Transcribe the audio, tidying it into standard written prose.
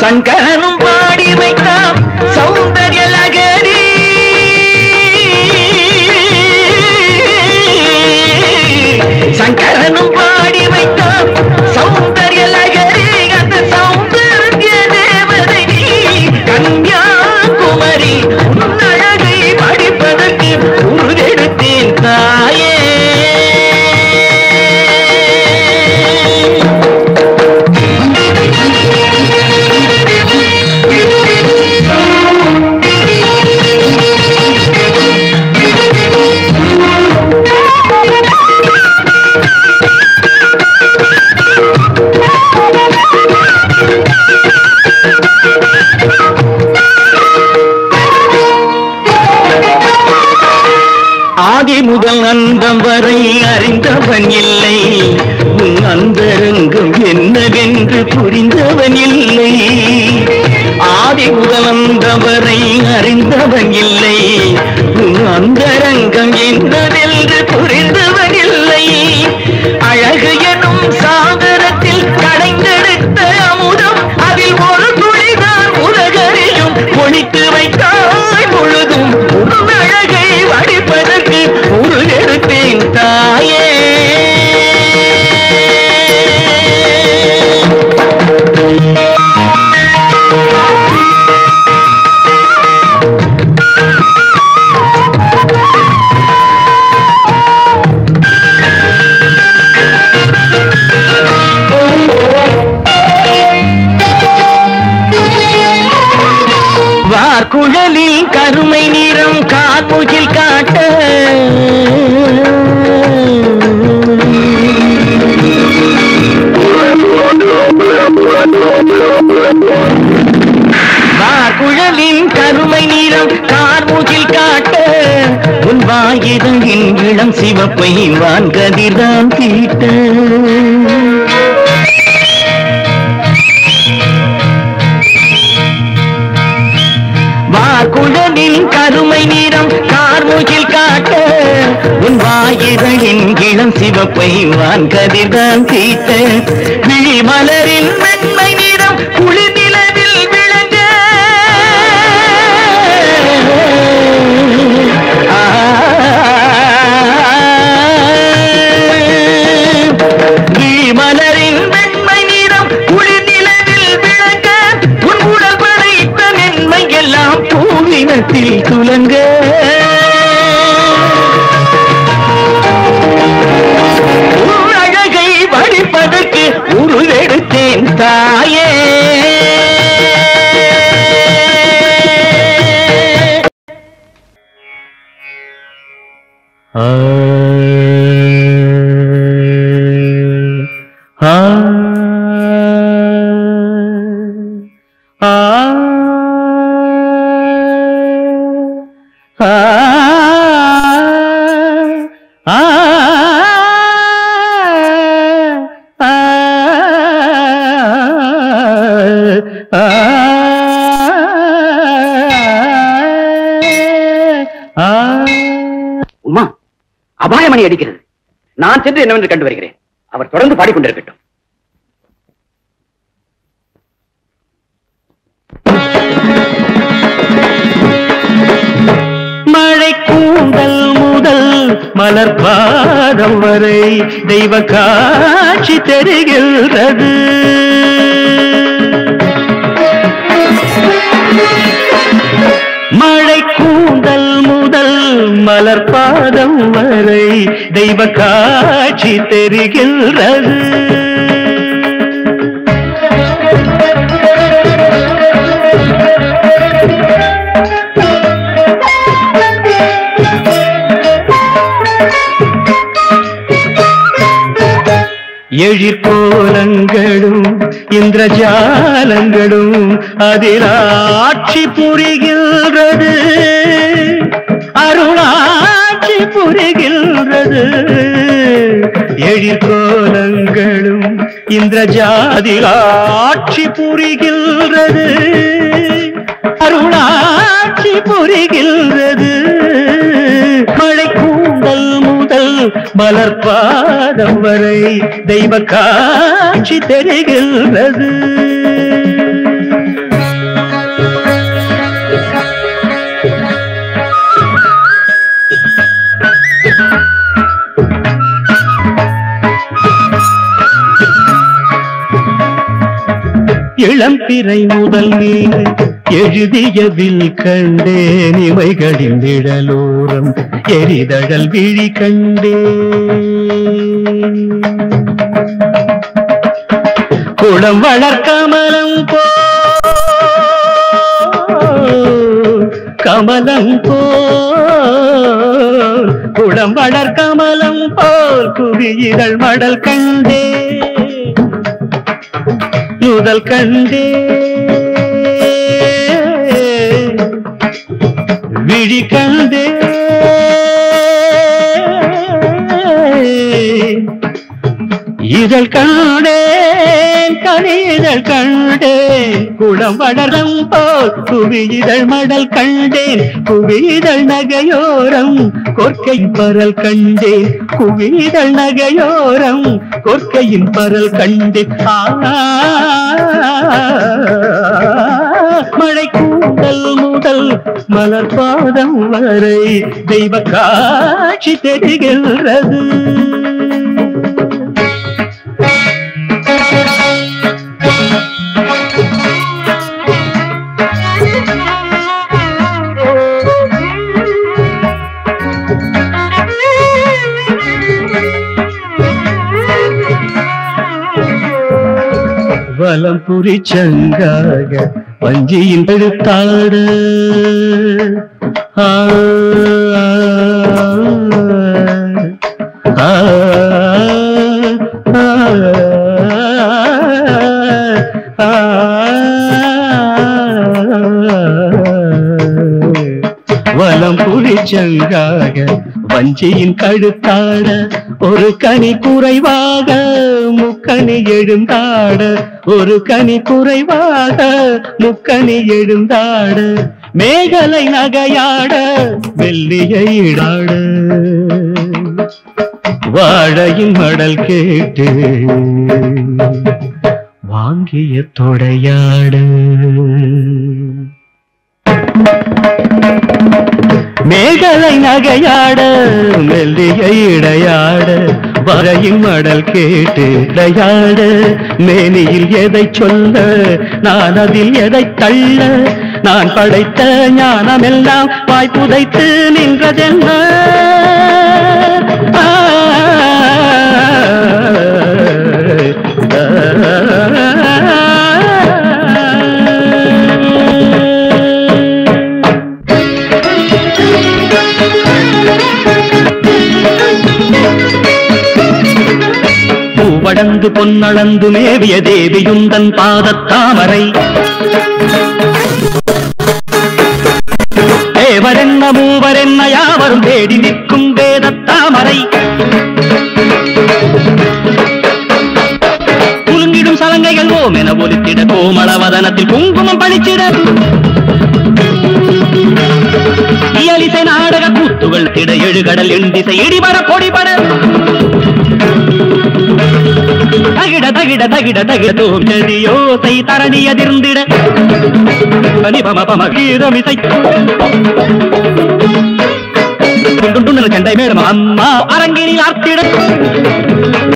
சங்கரனும் பாடி வைத்தான் சௌந்தர்ய லகரி. சங்கரனும் பாடி வைத்தான் சௌந்தர்ய லகரி. அந்த சௌந்தர்ய தேவதை கன்யாகுமரி உன்னழகை படிப்பதற்கு உருவெடுத்தேன் தாயே. ஆதி முதல் அந்தம் வரை அறிந்தவன் இல்லை, உன் அந்தரங்கம் என்னவென்று புரிந்தவன் இல்லை. ஆதி முதல் அந்தம் வரை அறிந்தவன் இல்லை, உன் அந்தரங்கம் என்னவென்று புரிந்தவன் இல்லை. அழகு எனும் சாகரத்தில் கடைந்தெடுத்த அமுதம் அதில் ஒரு துளிதான் உலகறியும் ஒழித்து வைத்தாய் முழுதும் உன் அழகை வடிப்பதற்கு உருவெடுத்தேன் தாயே. வார்குழலில் கருமை நிறம் கார்முகில் காட்ட வார்குழலின் கருமை நிறம் கார்முகில் காட்ட உன் வாயிதங்கின் இளம் சிவப்பை வான்கதிர்தான் தீட்ட. வார்குழலின் கருமை நிறம் கார்முகில் காட்ட உன் வாயிதழின் இளம் சிவப்பை வான்கதிர்தான் தீட்ட. விழிமலரின் மென்மை நிறம் குளிர்நிலவில் விளங்க விழிமலரின் மென்மை நிறம் குளிர்நிலவில் விளங்க உன் உடல் படைத்த மென்மை எல்லாம் பூவினத்தில் துலங்க. அழகை வடிப்பதற்கு உருவெடுத்தேன் தாயே. உமா, அபாயமணி அடிக்கிறது. நான் சென்று என்னவென்று கண்டு வருகிறேன். அவர் தொடர்ந்து பாடிக்கொண்டிருக்கட்டும். மழை கூந்தல் முதல் மலர் பாதம் வரை தெய்வ காட்சி தெரிகிறது. மழை கூந்தல் முதல் மலர் பாதம் வரை தெய்வ காட்சி தெரிகிறது. எழிற்கோலங்களும் இந்திரஜாலங்களும் அதில் ஆட்சி புரிகின்றது. அருளாட்சி புரிகின்றது. எழிற்கோலங்களும் இந்திரஜாதில் ஆட்சி புரிகின்றது. அருளாட்சி புரிகின்றது. மழை கூந்தல் முதல் மலர் பாதம் வரை தெய்வ காட்சி தெரிகின்றது. இளம்பிறை முதல் மீது எழுதியதில் கண்டேன் இமைகளின் நிழலோரம் எரிதழல் விழி கண்டேன் குளம் வளர்க்கமலம் போ கமலம் போல் குளம் வளர்க்கமலம் போல் குவியிதழ் மடல் கண்டே நுதல் கண்டே விழி கண்டே இதழ் கண்டேன் கனிதழ் கண்டேன் குளம் வளரம் போல் குவியிதழ் மடல் கண்டேன் குவிதழ் நகையோரம் கொற்கையின் பரல் கண்டேன் குவிதழ் நகையோரம் கொற்கையின் பரல் கண்டேன் மழை கூந்தல் முதல் மலர் பாதம் வரை தெய்வ காட்சி தெரிகின்றது வலம் புரி சங்காக வஞ்சியின் எழுத்தாடு வலம் புரி சங்காக வஞ்சியின் கழுத்தாட ஒரு கனி குறைவாக முக்கனி எழுந்தாட ஒரு கனி குறைவாக முக்கனி எழுந்தாட மேகலை நகையாட வெள்ளிய இடாட வாழையின் மடல் கேட்டு வாங்கிய தொடையாட மேகலை நகையாட மெல்லிய இடையாட வரையின் மடல் கேட்டு இடையாட மேனியில் எதை சொல்ல நான் அதில் எதை தள்ள நான் படைத்த ஞானமெல்லாம் வாய்ப்புதைத்து நின்றதென்ன பூவடந்து பொன்னளந்து மேவிய தேவியுந்தன் பாதத்தாமரை தேவரென்ன மூவரென்ன யாவரும் தேடி நிற்கும் வேதத்தாமரை குலுங்கிடும் சலங்கைகள் ஓம் என ஒலித்திட கோமளவதனத்தில் குங்குமம் பணிச்சிட இயலிசை நாடக கூத்துகள் திட எழுகடல் எண்டிசை இடிபட பொடிபட தகிட தகிட தகிட தகிட தோஞ்சதியோசை தரணி அதிர்ந்திட கீரமிசை சண்டை மேடம் அம்மா அரங்கினில் ஆர்த்திட